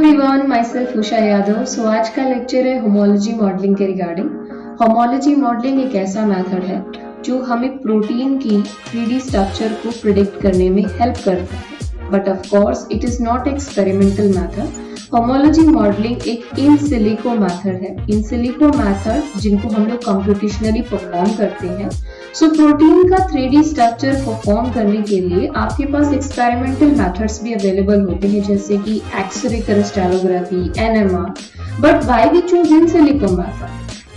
Everyone, my self Usha Yadav. सो आज का lecture है होमोलॉजी मॉडलिंग के रिगार्डिंग। होमोलॉजी मॉडलिंग एक ऐसा मेथड है जो हमें प्रोटीन की 3D स्ट्रक्चर को प्रिडिक्ट करने में हेल्प करता है, but of course it is not experimental method. Homology modelling एक इन सिलिको मेथड है। इन सिलिको मेथड जिनको हम लोग कंप्यूटेशनली परफॉर्म करते हैं। सो प्रोटीन का 3D स्ट्रक्चर परफॉर्म करने के लिए आपके पास एक्सपेरिमेंटल मेथड्स भी अवेलेबल होते हैं, जैसे कि x-ray crystallography, NMR, but why we choose in silico method?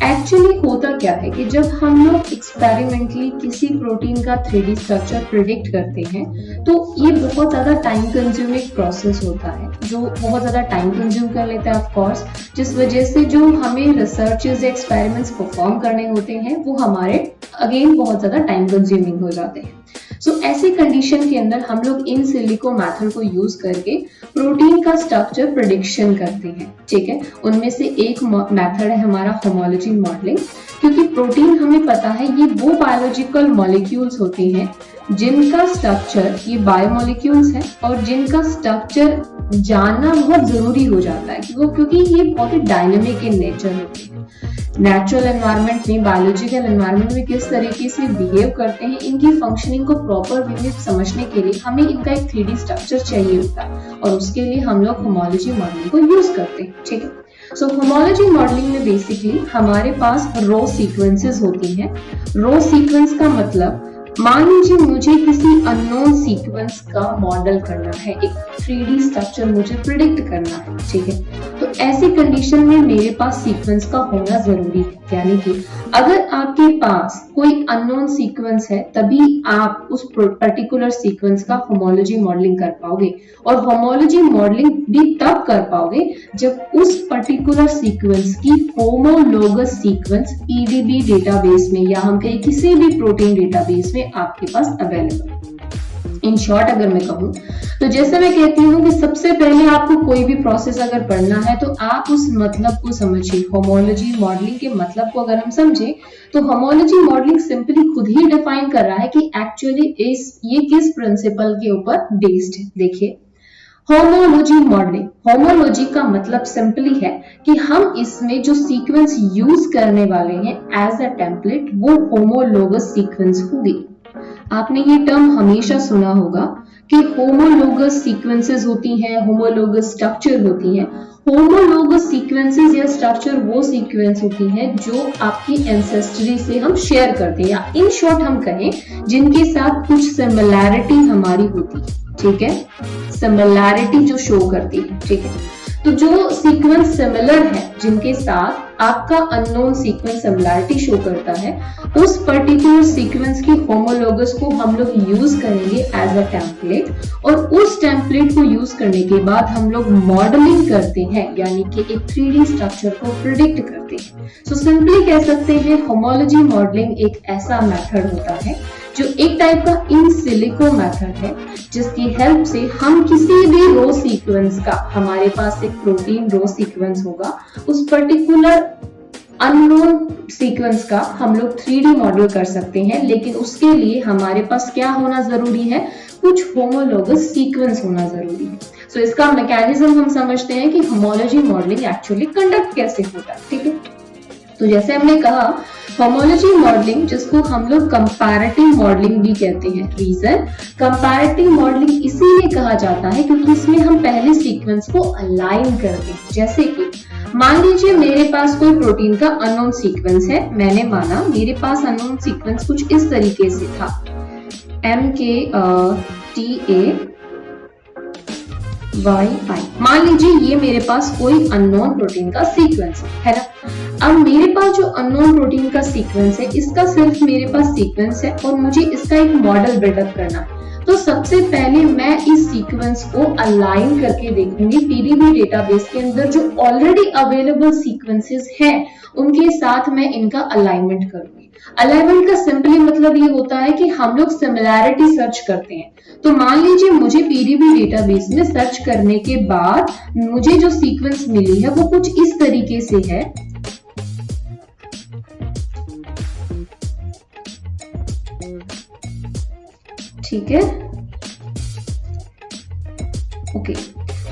Actually होता क्या है कि जब हम लोग एक्सपेरिमेंटली किसी प्रोटीन का 3D स्ट्रक्चर प्रिडिक्ट करते हैं तो ये बहुत ज्यादा टाइम कंज्यूमिंग प्रोसेस होता है, जो बहुत ज्यादा टाइम कंज्यूम कर लेता है ऑफ कोर्स, जिस वजह से जो हमें रिसर्चेस एक्सपेरिमेंट्स परफॉर्म करने होते हैं वो हमारे अगेन बहुत ज्यादा टाइम कंज्यूमिंग हो जाते हैं। सो ऐसी कंडीशन के अंदर हम लोग इन सिलिको मेथड को यूज करके प्रोटीन का स्ट्रक्चर प्रेडिक्शन करते हैं। ठीक है, उनमें से एक मेथड है हमारा होमोलॉजी मॉडलिंग, क्योंकि प्रोटीन हमें पता है ये वो बायोलॉजिकल मॉलिक्यूल्स होते हैं जिनका स्ट्रक्चर, ये बायोमॉलिक्यूल्स हैं और जिनका स्ट्रक्चर जानना बहुत जरूरी हो जाता है क्योंकि ये बहुत ही डायनेमिक इन नेचर होते हैं। नेचुरल एनवायरनमेंट में, बायोलॉजिकल एनवायरनमेंट में किस तरीके से बिहेव करते हैं, इनकी फंक्शनिंग को प्रॉपर वे में समझने के लिए हमें इनका एक 3D स्ट्रक्चर चाहिए होता है और उसके लिए हम लोग होमोलॉजी मॉडलिंग को यूज करते हैं। ठीक है, सो होमोलॉजी मॉडलिंग में बेसिकली हमारे पास रो सीक्वेंसेस होती हैं। रो सीक्वेंस का मतलब, मान लीजिए मुझे किसी अननोन सीक्वेंस का मॉडल करना है, एक 3D स्ट्रक्चर मुझे प्रिडिक्ट करना है। ठीक है, तो ऐसी कंडीशन में मेरे पास सीक्वेंस का होना जरूरी है, यानी कि अगर आपके पास कोई अननोन सीक्वेंस है तभी आप उस पर्टिकुलर सीक्वेंस का होमोलॉजी मॉडलिंग कर पाओगे, और होमोलॉजी मॉडलिंग भी तब कर पाओगे जब उस पर्टिकुलर सीक्वेंस की होमोलोगस सीक्वेंस PDB डेटाबेस में या हम कहें किसी भी प्रोटीन डेटाबेस में आपके पास अवेलेबल। इन शॉर्ट अगर मैं कहूँ तो जैसे मैं कहती हूँ कि सबसे पहले आपको कोई भी प्रोसेस अगर पढ़ना है तो आप उस मतलब को समझिए। होमोलॉजी मॉडलिंग के मतलब को अगर हम समझे तो होमोलॉजी मॉडलिंग सिंपली खुद ही डिफाइन कर रहा है कि एक्चुअली ये किस प्रिंसिपल के ऊपर बेस्ड है। देखिए, होमोलॉजी मॉडलिंग, होमोलॉजी का मतलब सिंपली है कि हम इसमें जो सीक्वेंस यूज करने वाले हैं एज अ टेम्पलेट वो होमोलोगस सीक्वेंस होगी। आपने ये टर्म हमेशा सुना होगा कि होमोलोगस सीक्वेंसेस होती हैं, होमोलोगस स्ट्रक्चर होती हैं। होमोलोगस सीक्वेंसेस या स्ट्रक्चर वो सीक्वेंस होती हैं जो आपकी एंसेस्ट्री से हम शेयर करते हैं, या इन शॉर्ट हम कहें जिनके साथ कुछ सिमिलैरिटी हमारी होती है। ठीक है, सिमिलैरिटी जो शो करती है। ठीक है, तो जो सीक्वेंस सिमिलर है, जिनके साथ आपका अननोन सीक्वेंस सिमिलैरिटी शो करता है, उस पर्टिकुलर सीक्वेंस की होमोलोगस को हम लोग यूज करेंगे एज अ टेम्पलेट, और उस टेम्पलेट को यूज करने के बाद हम लोग मॉडलिंग करते हैं, यानी कि एक 3D स्ट्रक्चर को प्रिडिक्ट करते हैं। सो सिंपली कह सकते हैं होमोलॉजी मॉडलिंग एक ऐसा मेथड होता है जो एक टाइप का इन सिलिको मेथड है, जिसकी हेल्प से हम किसी भी रो सीक्वेंस का, हमारे पास एक प्रोटीन रो सीक्वेंस होगा, उस पर्टिकुलर अननोन सीक्वेंस का हम लोग 3D मॉडल कर सकते हैं। लेकिन उसके लिए हमारे पास क्या होना जरूरी है? कुछ होमोलोगस सीक्वेंस होना जरूरी है। सो इसका मैकेनिज्म हम समझते हैं कि होमोलॉजी मॉडलिंग एक्चुअली कंडक्ट कैसे होता है। ठीक है, तो जैसे हमने कहा होमोलॉजी मॉडलिंग, जिसको हम लोग कंपैरेटिव मॉडलिंग भी कहते हैं। रीजन, कंपैरेटिव मॉडलिंग इसीलिए कहा जाता है क्योंकि इसमें हम पहले सीक्वेंस को अलाइन करते हैं। जैसे कि मान लीजिए मेरे पास कोई प्रोटीन का अननोन सीक्वेंस है, मैंने माना मेरे पास अननोन सीक्वेंस कुछ इस तरीके से था, MKTAYI। मान लीजिए ये मेरे पास कोई अननोन प्रोटीन का सीक्वेंस है ना। अब मेरे पास जो अननोन प्रोटीन का सीक्वेंस है, इसका सिर्फ मेरे पास सीक्वेंस है और मुझे इसका एक मॉडल बिल्डअप करना है। तो सबसे पहले मैं इस सीक्वेंस को अलाइन करके देखूंगी PDB डेटाबेस के अंदर जो ऑलरेडी अवेलेबल सीक्वेंसेस हैं उनके साथ मैं इनका अलाइनमेंट करूंगी। अलाइनमेंट का सिंपली मतलब ये होता है कि हम लोग सिमिलैरिटी सर्च करते हैं। तो मान लीजिए मुझे PDB डेटाबेस में सर्च करने के बाद मुझे जो सीक्वेंस मिली है वो कुछ इस तरीके से है। ठीक है, ओके,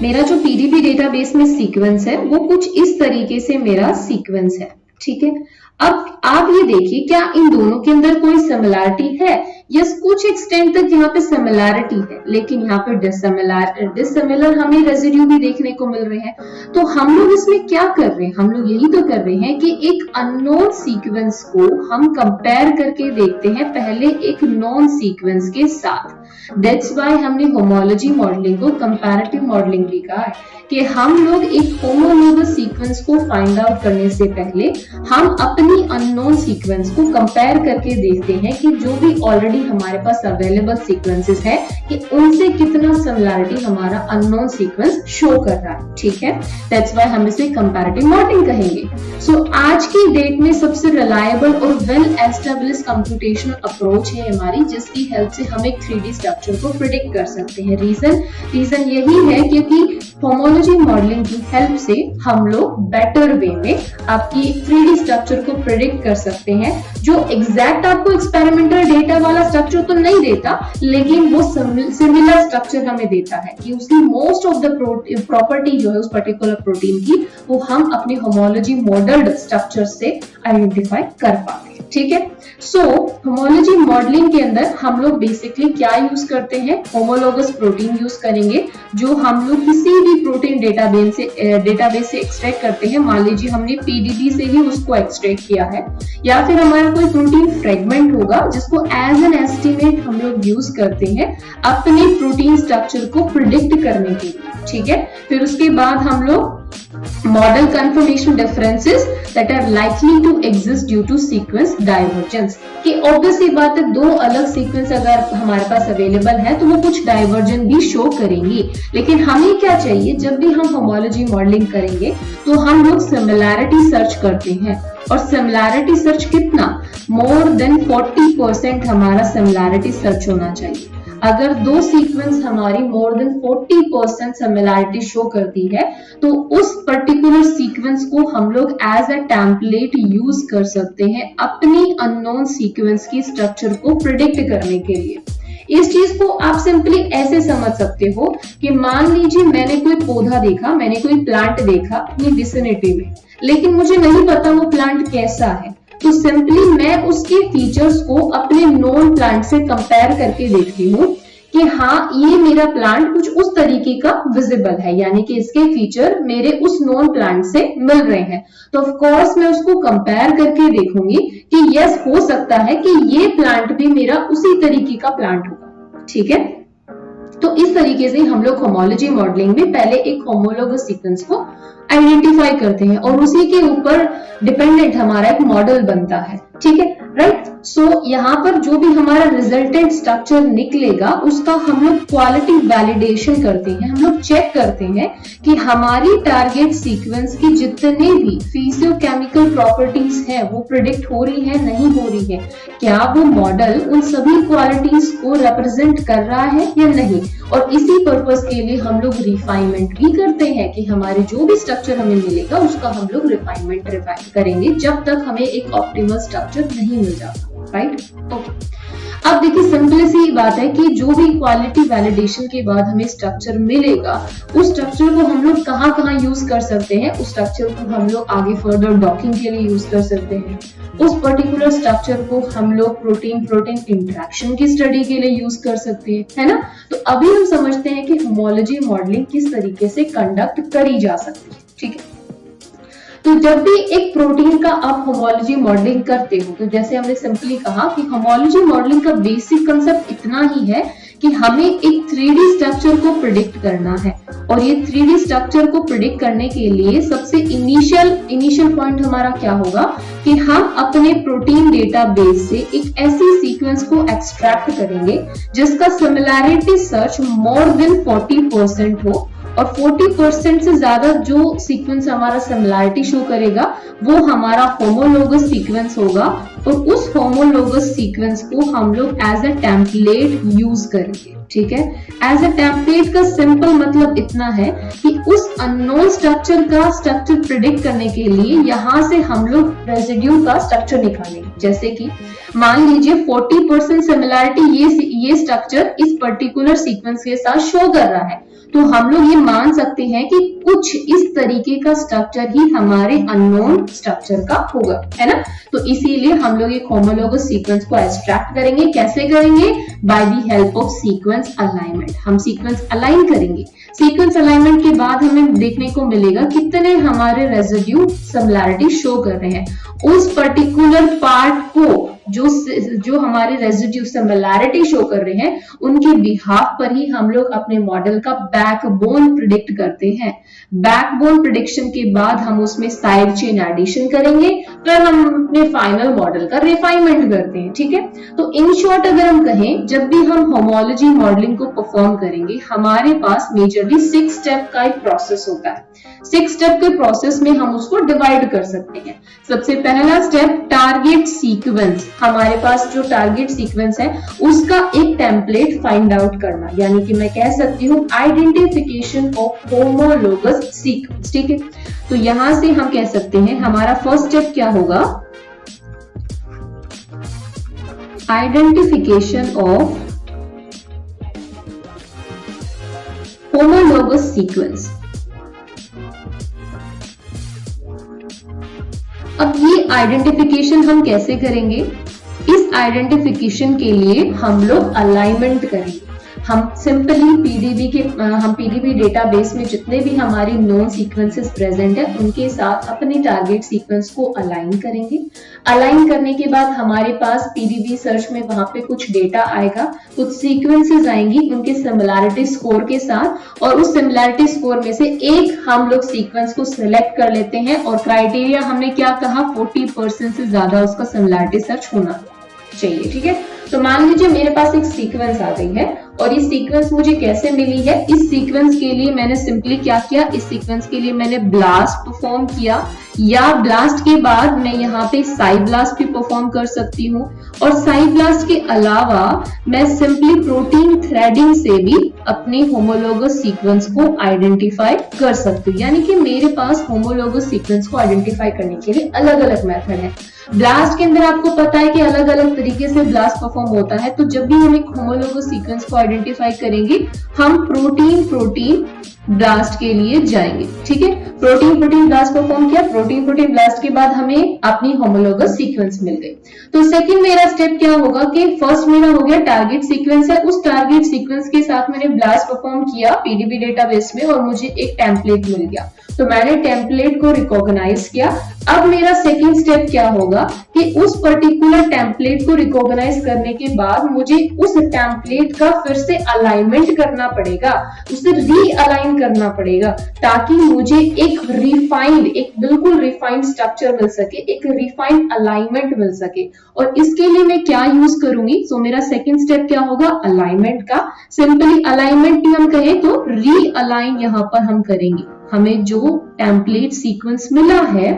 मेरा जो पीडीबी डेटाबेस में सीक्वेंस है वो कुछ इस तरीके से मेरा सीक्वेंस है, ठीक है। अब आप ये देखिए, क्या इन दोनों के अंदर कोई सिमिलैरिटी है? यस, कुछ एक्सटेंट तक यहाँ पे सिमिलैरिटी है, लेकिन यहाँ पे डिससिमिलर हमें रेजिड्यू भी देखने को मिल रहे हैं। तो हम लोग इसमें क्या कर रहे हैं? हम लोग यही तो कर रहे हैं कि एक अननोन सीक्वेंस को हम कंपेयर करके देखते हैं पहले एक नॉन सीक्वेंस के साथ। दैट्स वाई हमने होमोलॉजी मॉडलिंग को कंपैरेटिव मॉडलिंग भी कहा है, कि हम लोग एक होमोलोगस सीक्वेंस को फाइंड आउट करने से पहले हम अपनी अननोन सीक्वेंस को कंपेयर करके देखते हैं कि जो भी ऑलरेडी हमारे पास अवेलेबल सीक्वेंसेस है कि उनसे कितना सिमिलैरिटी हमारा अननोन सीक्वेंस शो कर रहा है, ठीक है। दैट्स व्हाई हम इसे कंपैरेटिव मॉडलिंग कहेंगे। सो आज की डेट में सबसे रिलायबल और वेल एस्टेब्लिश्ड कंप्यूटेशनल अप्रोच है हमारी, जिसकी हेल्प से हम एक 3D स्ट्रक्चर को प्रिडिक्ट कर सकते हैं। रीजन यही है क्योंकि होमोलॉजी मॉडलिंग की हेल्प से हम लोग बेटर वे में आपकी 3D स्ट्रक्चर को प्रिडिक्ट कर सकते हैं, जो एग्जैक्ट आपको एक्सपेरिमेंटल डेटा वाला स्ट्रक्चर तो नहीं देता, लेकिन वो सिमिलर स्ट्रक्चर हमें देता है कि उसकी मोस्ट ऑफ द प्रॉपर्टी जो है उस पर्टिकुलर प्रोटीन की, वो हम अपने होमोलॉजी मॉडल्ड स्ट्रक्चर से आइडेंटिफाई कर पाते हैं, ठीक है। सो होमोलॉजी मॉडलिंग के अंदर हम लोग बेसिकली क्या यूज करते हैं? होमोलोगस प्रोटीन यूज करेंगे, जो हम लोग किसी भी प्रोटीन डेटाबेस से एक्सट्रैक्ट करते हैं। मान लीजिए हमने पीडीबी से ही उसको एक्सट्रैक्ट किया है, या फिर हमारा कोई प्रोटीन फ्रेगमेंट होगा जिसको एज एन एस्टिमेट हम लोग यूज करते हैं अपने प्रोटीन स्ट्रक्चर को प्रिडिक्ट करने के लिए, ठीक है। फिर उसके बाद हम लोग model conformation differences that are likely to exist due to sequence divergence, कि ऑब्वियस सी बात है, दो अलग सीक्वेंस अगर हमारे पास अवेलेबल है तो वो कुछ डाइवर्जन भी शो करेंगी। लेकिन हमें क्या चाहिए? जब भी हम होमोलॉजी मॉडलिंग करेंगे तो हम लोग सिमिलैरिटी सर्च करते हैं, और सिमिलैरिटी सर्च कितना? मोर देन 40% हमारा सिमिलैरिटी सर्च होना चाहिए। अगर दो सीक्वेंस हमारी मोर देन 40% सिमिलैरिटी शो करती है तो उस पर्टिकुलर सीक्वेंस को हम लोग एज अ टेम्पलेट यूज कर सकते हैं अपनी अननोन सीक्वेंस की स्ट्रक्चर को प्रिडिक्ट करने के लिए। इस चीज को आप सिंपली ऐसे समझ सकते हो कि मान लीजिए मैंने कोई पौधा देखा, मैंने कोई प्लांट देखा अपनी विसिनिटी में, लेकिन मुझे नहीं पता वो प्लांट कैसा है, तो सिंपली मैं उसके फीचर्स को अपने नोन प्लांट से कंपेयर करके देखती हूँ कि हाँ ये मेरा प्लांट कुछ उस तरीके का विजिबल है, यानी कि इसके फीचर मेरे उस नोन प्लांट से मिल रहे हैं। तो ऑफ कोर्स मैं उसको कंपेयर करके देखूंगी कि यस, हो सकता है कि ये प्लांट भी मेरा उसी तरीके का प्लांट होगा, ठीक है। तो इस तरीके से हम लोग होमोलॉजी मॉडलिंग में पहले एक होमोलोगस सीक्वेंस को आइडेंटिफाई करते हैं और उसी के ऊपर डिपेंडेंट हमारा एक मॉडल बनता है, ठीक है, राइट। सो यहाँ पर जो भी हमारा रिजल्टेंट स्ट्रक्चर निकलेगा उसका हम लोग क्वालिटी वैलिडेशन करते हैं। हम लोग चेक करते हैं कि हमारी टारगेट सीक्वेंस की जितने भी फिजियोकेमिकल प्रॉपर्टीज हैं वो प्रिडिक्ट हो रही है, नहीं हो रही है, क्या वो मॉडल उन सभी क्वालिटीज को रिप्रेजेंट कर रहा है या नहीं। और इसी पर्पस के लिए हम लोग रिफाइनमेंट भी करते हैं कि हमारे जो भी स्ट्रक्चर हमें मिलेगा उसका हम लोग रिफाइनमेंट करेंगे जब तक हमें एक ऑप्टिमल स्ट्रक्चर नहीं मिल जाता, राइट। ओके, अब देखिए सिंपल सी बात है कि जो भी क्वालिटी वैलिडेशन के बाद हमें स्ट्रक्चर मिलेगा उस स्ट्रक्चर को हम लोग कहाँ यूज कर सकते हैं। उस स्ट्रक्चर को हम लोग आगे फर्दर डॉकिंग के लिए यूज कर सकते हैं। उस पर्टिकुलर स्ट्रक्चर को हम लोग प्रोटीन इंटरेक्शन की स्टडी के लिए यूज कर सकते हैं, है ना। तो अभी हम समझते हैं कि होमोलॉजी मॉडलिंग किस तरीके से कंडक्ट करी जा सकती है, ठीक है। तो जब भी एक प्रोटीन का आप होमोलॉजी मॉडलिंग करते हो तो जैसे हमने सिंपली कहा कि होमोलॉजी मॉडलिंग का बेसिक कंसेप्ट इतना ही है कि हमें एक 3D स्ट्रक्चर को प्रिडिक्ट करना है, और ये 3D स्ट्रक्चर को प्रिडिक्ट करने के लिए सबसे इनिशियल पॉइंट हमारा क्या होगा कि हम अपने प्रोटीन डेटाबेस से एक ऐसी सीक्वेंस को एक्सट्रैक्ट करेंगे जिसका सिमिलैरिटी सर्च मोर देन 40% हो, और 40% से ज्यादा जो सीक्वेंस हमारा सिमिलैरिटी शो करेगा वो हमारा होमोलोगस सीक्वेंस होगा, और उस होमोलोगस सीक्वेंस को हम लोग एज अ टेम्पलेट यूज करेंगे, ठीक है। एज अ टेम्पलेट का सिंपल मतलब इतना है कि उस अननोन स्ट्रक्चर का स्ट्रक्चर प्रिडिक्ट करने के लिए यहाँ से हम लोग रेजिड्यू का स्ट्रक्चर निकालेंगे। जैसे कि मान लीजिए 40% सिमिलैरिटी ये स्ट्रक्चर इस पर्टिकुलर सीक्वेंस के साथ शो कर रहा है, तो हम लोग ये मान सकते हैं कि कुछ इस तरीके का स्ट्रक्चर ही हमारे अननोन स्ट्रक्चर का होगा, है ना। तो इसीलिए हम लोग एक होमोलोगस सीक्वेंस को एब्स्ट्रैक्ट करेंगे। कैसे करेंगे? By the help of sequence alignment. हम सीक्वेंस अलाइन करेंगे। सीक्वेंस अलाइनमेंट के बाद हमें देखने को मिलेगा कितने हमारे रेजिड्यू सिमिलैरिटी शो कर रहे हैं। उस पर्टिकुलर पार्ट को जो हमारे रेजिड्यू सिमिलैरिटी शो कर रहे हैं उनके बिहाफ पर ही हम लोग अपने मॉडल का बैकबोन प्रिडिक्ट करते हैं। बैकबोन प्रिडिक्शन के बाद हम उसमें साइड चेन एडिशन करेंगे, फिर हम अपने फाइनल मॉडल का रिफाइनमेंट करते हैं, ठीक है। तो इन शॉर्ट अगर हम कहें, जब भी हम होमोलॉजी मॉडलिंग को परफॉर्म करेंगे हमारे पास मेजरली 6 स्टेप का एक प्रोसेस होता है। 6 स्टेप के प्रोसेस में हम उसको डिवाइड कर सकते हैं। सबसे पहला स्टेप टारगेट सीक्वेंस। हमारे पास जो टारगेट सीक्वेंस है उसका एक टेम्पलेट फाइंड आउट करना, यानी कि मैं कह सकती हूँ आइडेंटिफिकेशन ऑफ होमोलोगस सीक्वेंस, ठीक है। तो यहां से हम कह सकते हैं हमारा फर्स्ट स्टेप क्या होगा? Identification of homologous sequence. अब ये आइडेंटिफिकेशन हम कैसे करेंगे? इस आइडेंटिफिकेशन के लिए हम लोग अलाइनमेंट करेंगे। हम सिंपली पीडीबी डेटाबेस में जितने भी हमारी नोन सीक्वेंसेस प्रेजेंट है उनके साथ अपने टारगेट सीक्वेंस को अलाइन करेंगे। अलाइन करने के बाद हमारे पास पीडीबी सर्च में वहां पे कुछ डेटा आएगा, कुछ सीक्वेंसेस आएंगी उनके सिमिलैरिटी स्कोर के साथ, और उस सिमिलैरिटी स्कोर में से एक हम लोग सीक्वेंस को सिलेक्ट कर लेते हैं। और क्राइटेरिया हमने क्या कहा? 40% से ज्यादा उसका सिमिलैरिटी सर्च होना चाहिए, ठीक है। तो मान लीजिए मेरे पास एक सीक्वेंस आ गई है और ये सीक्वेंस मुझे कैसे मिली है? इस सीक्वेंस के लिए मैंने सिंपली क्या किया? इस सीक्वेंस के लिए मैंने ब्लास्ट परफॉर्म किया, या ब्लास्ट के बाद मैं यहाँ पे साई ब्लास्ट भी परफॉर्म कर सकती हूँ। और साई ब्लास्ट के अलावा मैं सिंपली प्रोटीन थ्रेडिंग से भी अपने होमोलोगस सीक्वेंस को आइडेंटिफाई कर सकती हूँ। यानी कि मेरे पास होमोलोगस सीक्वेंस को आइडेंटिफाई करने के लिए अलग अलग मेथड है। ब्लास्ट के अंदर आपको पता है कि अलग अलग तरीके से ब्लास्ट परफॉर्म होता है। तो जब भी हम एक होमोलोगस सीक्वेंस को आइडेंटिफाई करेंगे हम प्रोटीन ब्लास्ट के लिए जाएंगे, ठीक है। प्रोटीन ब्लास्ट परफॉर्म किया, प्रोटीन ब्लास्ट के बाद हमें अपनी होमोलोगस सीक्वेंस मिल गई। तो सेकंड मेरा स्टेप क्या होगा कि फर्स्ट मेरा हो गया टारगेट सीक्वेंस है, उस टारगेट सीक्वेंस के साथ मैंने ब्लास्ट परफॉर्म किया पीडीबी डेटाबेस में और मुझे एक टेम्पलेट मिल गया। तो मैंने टेम्पलेट को रिकॉग्नाइज किया। अब मेरा सेकंड स्टेप क्या होगा कि उस पर्टिकुलर टेम्पलेट को रिकॉग्नाइज करने के बाद मुझे उस टेम्पलेट का फिर से अलाइनमेंट करना पड़ेगा, उसे रीअलाइन करना पड़ेगा, ताकि मुझे एक बिल्कुल रिफाइंड स्ट्रक्चर मिल सके, एक रिफाइंड अलाइनमेंट मिल सके। और इसके लिए मैं क्या यूज करूंगी? सो मेरा सेकंड स्टेप क्या होगा? अलाइनमेंट का। सिंपली अलाइनमेंट भी हम कहें तो रीअलाइन यहां पर हम करेंगे। हमें जो टेम्पलेट सीक्वेंस मिला है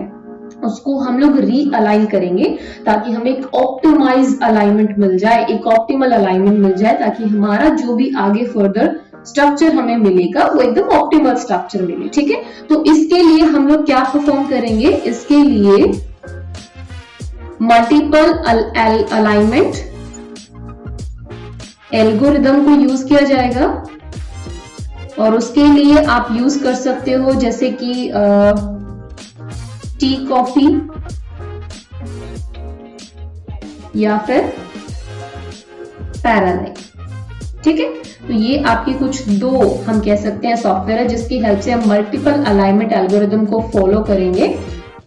उसको हम लोग रीअलाइन करेंगे ताकि हमें एक ऑप्टिमाइज अलाइनमेंट मिल जाए, एक ऑप्टिमल अलाइनमेंट मिल जाए, ताकि हमारा जो भी आगे फर्दर स्ट्रक्चर हमें मिलेगा वो एकदम ऑप्टिमल स्ट्रक्चर मिले, ठीक है। तो इसके लिए हम लोग क्या परफॉर्म करेंगे? इसके लिए मल्टीपल अलाइनमेंट एल्गोरिदम को यूज किया जाएगा। और उसके लिए आप यूज कर सकते हो जैसे कि टी कॉफी या फिर पैरालाइट, ठीक है। तो ये आपके कुछ दो हम कह सकते हैं सॉफ्टवेयर है जिसकी हेल्प से हम मल्टीपल अलाइनमेंट एल्गोरिदम को फॉलो करेंगे,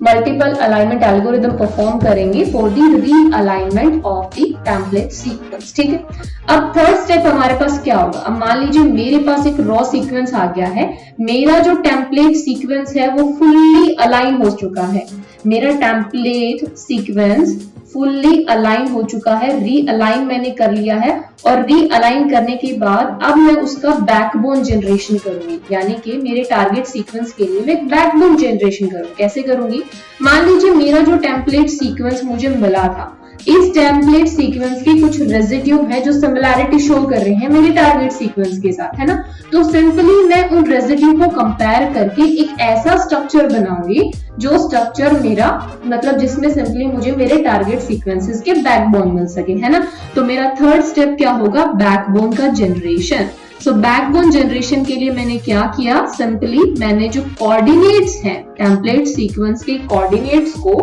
मल्टीपल अलाइनमेंट एल्गोरिदम परफॉर्म करेंगे for the realignment of the template sequence, ठीक है। अब थर्ड स्टेप हमारे पास क्या होगा? अब मान लीजिए मेरे पास एक रॉ सीक्वेंस आ गया है, मेरा जो टेम्पलेट सीक्वेंस है वो फुल्ली अलाइन हो चुका है, मेरा टेम्पलेट सीक्वेंस फुल्ली अलाइन हो चुका है, रीअलाइन मैंने कर लिया है। और रीअलाइन करने के बाद अब मैं उसका बैकबोन जनरेशन करूंगी, यानी कि मेरे टारगेट सीक्वेंस के लिए मैं एक बैकबोन जनरेशन करूंगी। कैसे करूंगी? मान लीजिए मेरा जो टेम्पलेट सीक्वेंस मुझे मिला था, इस टेम्पलेट सीक्वेंस के कुछ रेजिड्यू है जो सिमिलैरिटी शो कर रहे हैं मेरे टारगेट सीक्वेंस के साथ, है ना। तो सिंपली मैं उन रेजिड्यू को कंपेयर करके एक ऐसा स्ट्रक्चर बनाऊंगी जो स्ट्रक्चर मेरा मतलब जिसमें सिंपली मुझे मेरे टारगेट सीक्वेंसेस के बैकबोन मिल सके, है ना। तो मेरा थर्ड स्टेप क्या होगा? बैकबोन का जनरेशन। सो बैकबोन जनरेशन के लिए मैंने क्या किया, सिंपली मैंने जो कोऑर्डिनेट्स हैं टेम्पलेट सीक्वेंस के कोऑर्डिनेट्स को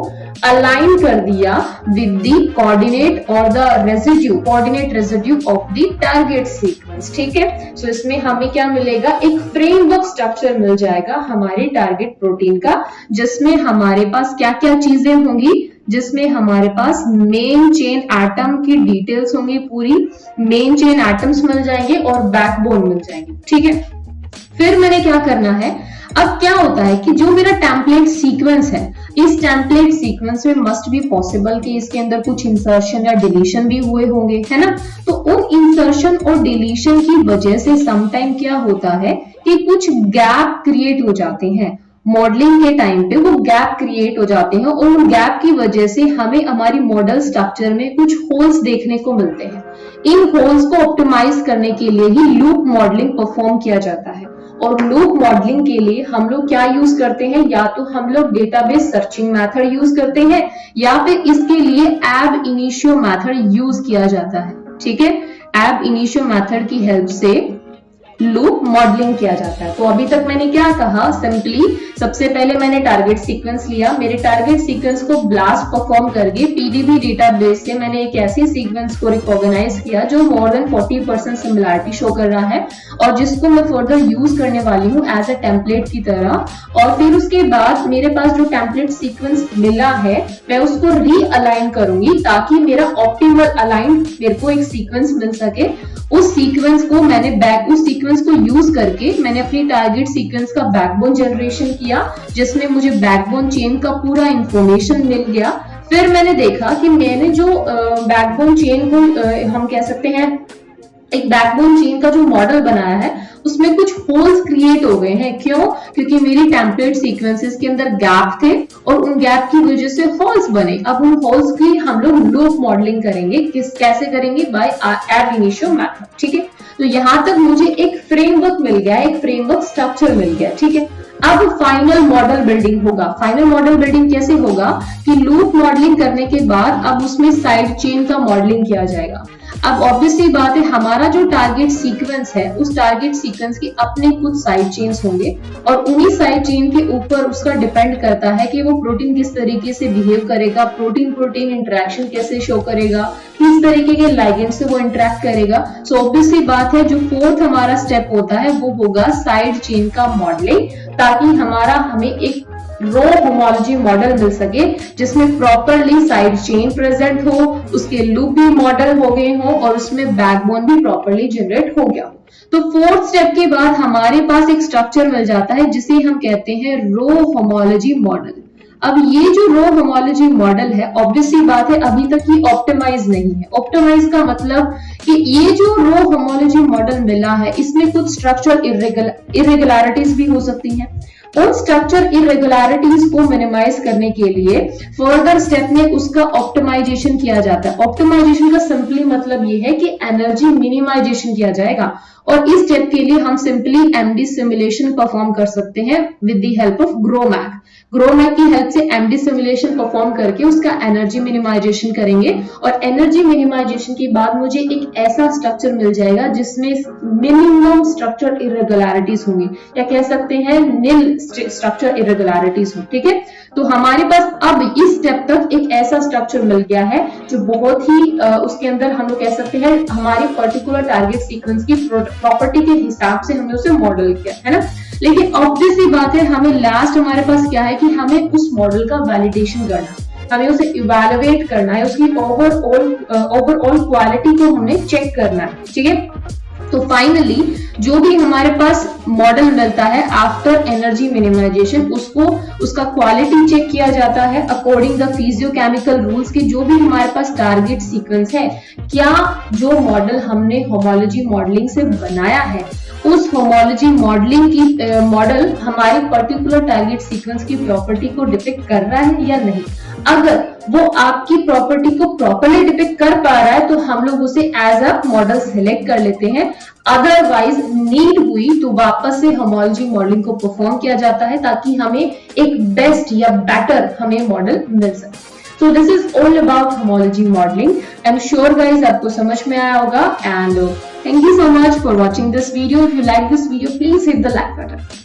अलाइन कर दिया विद द कोऑर्डिनेट और the residue, coordinate residue of the target sequence. ठीक है, सो इसमें हमें क्या मिलेगा, एक फ्रेमवर्क स्ट्रक्चर मिल जाएगा हमारे टारगेट प्रोटीन का, जिसमें हमारे पास क्या क्या चीजें होंगी, जिसमें हमारे पास मेन चेन एटम की डिटेल्स होंगी, पूरी मेन चेन एटम्स मिल जाएंगे और बैकबोन मिल जाएंगे। ठीक है, फिर मैंने क्या करना है, अब क्या होता है कि जो मेरा टेम्पलेट सीक्वेंस है, इस टेम्पलेट सीक्वेंस में मस्ट बी पॉसिबल कि इसके अंदर कुछ इंसर्शन या डिलीशन भी हुए होंगे, है ना। तो उन इंसर्शन और डिलीशन की वजह से समटाइम क्या होता है कि कुछ गैप क्रिएट हो जाते हैं, मॉडलिंग के टाइम पे वो गैप क्रिएट हो जाते हैं और उन गैप की वजह से हमें हमारी मॉडल स्ट्रक्चर में कुछ होल्स देखने को मिलते हैं। इन होल्स को ऑप्टिमाइज करने के लिए ही लूप मॉडलिंग परफॉर्म किया जाता है। और लूप मॉडलिंग के लिए हम लोग क्या यूज करते हैं, या तो हम लोग डेटाबेस सर्चिंग मेथड यूज करते हैं या फिर इसके लिए एब इनिशियो मेथड यूज किया जाता है। ठीक है, एब इनिशियो मेथड की हेल्प से लूप मॉडलिंग किया जाता है। तो अभी तक मैंने क्या कहा, सिंपली सबसे पहले मैंने टारगेट सीक्वेंस लिया, मेरे टारगेट सीक्वेंस को ब्लास्ट परफॉर्म करके पीडीबी डेटाबेस से मैंने एक ऐसी सीक्वेंस को रिकॉग्नाइज किया जो मोर देन 40% सिमिलरिटी शो कर रहा है और जिसको मैं फर्दर यूज करने वाली हूँ एज अ टेम्पलेट की तरह। और फिर उसके बाद मेरे पास जो टेम्पलेट सीक्वेंस मिला है मैं उसको रीअलाइन करूंगी ताकि मेरा ऑप्टिमल अलाइन मेरे को एक सीक्वेंस मिल सके। उस सीक्वेंस को मैंने उस सीक्वेंस को यूज करके मैंने अपनी टारगेट सीक्वेंस का बैकबोन जनरेशन किया, जिसमें मुझे बैकबोन चेन का पूरा इंफॉर्मेशन मिल गया। फिर मैंने देखा कि मैंने जो बैकबोन चेन को हम कह सकते हैं एक बैकबोन चेन का जो मॉडल बनाया है उसमें कुछ होल्स क्रिएट हो गए हैं। क्यों? क्योंकि मेरी टेम्पलेट सीक्वेंसेस के अंदर गैप थे और उन गैप की वजह से होल्स बने। अब उन होल्स की हम लोग लूप मॉडलिंग करेंगे। कैसे करेंगे? बाय एब इनिशियो मेथड। ठीक है, तो यहां तक मुझे एक फ्रेमवर्क मिल गया, एक फ्रेमवर्क स्ट्रक्चर मिल गया। ठीक है, अब फाइनल मॉडल बिल्डिंग होगा। फाइनल मॉडल बिल्डिंग कैसे होगा कि लूप मॉडलिंग करने के बाद अब उसमें साइड चेन का मॉडलिंग किया जाएगा। अब ऑब्वियसली बात है, हमारा जो टारगेट सीक्वेंस है उस टारगेट सीक्वेंस के अपने कुछ साइड चेन्स होंगे और उन्हीं साइड चेन के ऊपर उसका डिपेंड करता है कि वो प्रोटीन किस तरीके से बिहेव करेगा, प्रोटीन प्रोटीन इंटरेक्शन कैसे शो करेगा, किस तरीके के लाइगेंड से वो इंटरेक्ट करेगा। सो ऑब्वियसली बात है, जो फोर्थ हमारा स्टेप होता है वो होगा साइड चेन का मॉडलिंग, ताकि हमें एक रो होमोलॉजी मॉडल मिल सके जिसमें प्रॉपरली साइड चेन प्रेजेंट हो, उसके लूप भी मॉडल हो गए हो और उसमें बैकबोन भी प्रॉपरली जनरेट हो गया। तो फोर्थ स्टेप के बाद हमारे पास एक स्ट्रक्चर मिल जाता है जिसे हम कहते हैं रो होमोलॉजी मॉडल। अब ये जो रो होमोलॉजी मॉडल है, ऑब्वियसली बात है अभी तक ये ऑप्टिमाइज नहीं है। ऑप्टिमाइज का मतलब कि ये जो रो होमोलॉजी मॉडल मिला है इसमें कुछ स्ट्रक्चर इरेगुलरिटीज भी हो सकती हैं। उन स्ट्रक्चर इरेगुलरिटीज को मिनिमाइज करने के लिए फर्दर स्टेप में उसका ऑप्टिमाइजेशन किया जाता है। ऑप्टिमाइजेशन का सिंपली मतलब ये है कि एनर्जी मिनिमाइजेशन किया जाएगा और इस स्टेप के लिए हम सिंपली एमडी सिमुलेशन परफॉर्म कर सकते हैं with the help of GROMACS. GROMACS की हेल्प से एमडी सिमुलेशन परफॉर्म करके उसका एनर्जी मिनिमाइजेशन करेंगे और एनर्जी मिनिमाइजेशन के बाद मुझे एक ऐसा स्ट्रक्चर मिल जाएगा जिसमें मिनिमम स्ट्रक्चर इरेगुलरिटीज होंगी, या कह सकते हैं निल स्ट्रक्चर इरेगुलरिटीज हो। ठीक है, तो हमारे पास अब इस स्टेप तक एक ऐसा स्ट्रक्चर मिल गया है जो बहुत ही उसके अंदर हम लोग कह सकते हैं हमारी पर्टिकुलर टारगेट सीक्वेंस की प्रॉपर्टी के हिसाब से हमने उसे मॉडल किया है ना। लेकिन ऑब्वियसली बात है, हमें लास्ट हमारे पास क्या है कि हमें उस मॉडल का वैलिडेशन करना, हमें उसे इवैल्यूएट करना है, उसकी ओवरऑल क्वालिटी को हमने चेक करना है। ठीक है, तो फाइनली जो भी हमारे पास मॉडल मिलता है आफ्टर एनर्जी मिनिमाइजेशन, उसका क्वालिटी चेक किया जाता है अकॉर्डिंग द फिजियोकेमिकल रूल्स के। जो भी हमारे पास टारगेट सीक्वेंस है, क्या जो मॉडल हमने होमोलॉजी मॉडलिंग से बनाया है उस होमोलॉजी मॉडलिंग की मॉडल हमारी पर्टिकुलर टारगेट सीक्वेंस की प्रॉपर्टी को डिपिक्ट कर रहा है या नहीं। अगर वो आपकी प्रॉपर्टी को प्रॉपरली डिपिक्ट कर पा रहा है तो हम लोग उसे एज अ मॉडल सिलेक्ट कर लेते हैं। अदरवाइज नीड हुई तो वापस से होमोलॉजी मॉडलिंग को परफॉर्म किया जाता है ताकि हमें एक बेस्ट या बेटर हमें मॉडल मिल सके। So this is all about homology modeling. I'm sure guys आपको समझ में आया होगा and Thank you so much for watching this video. If you like this video, please hit the like button.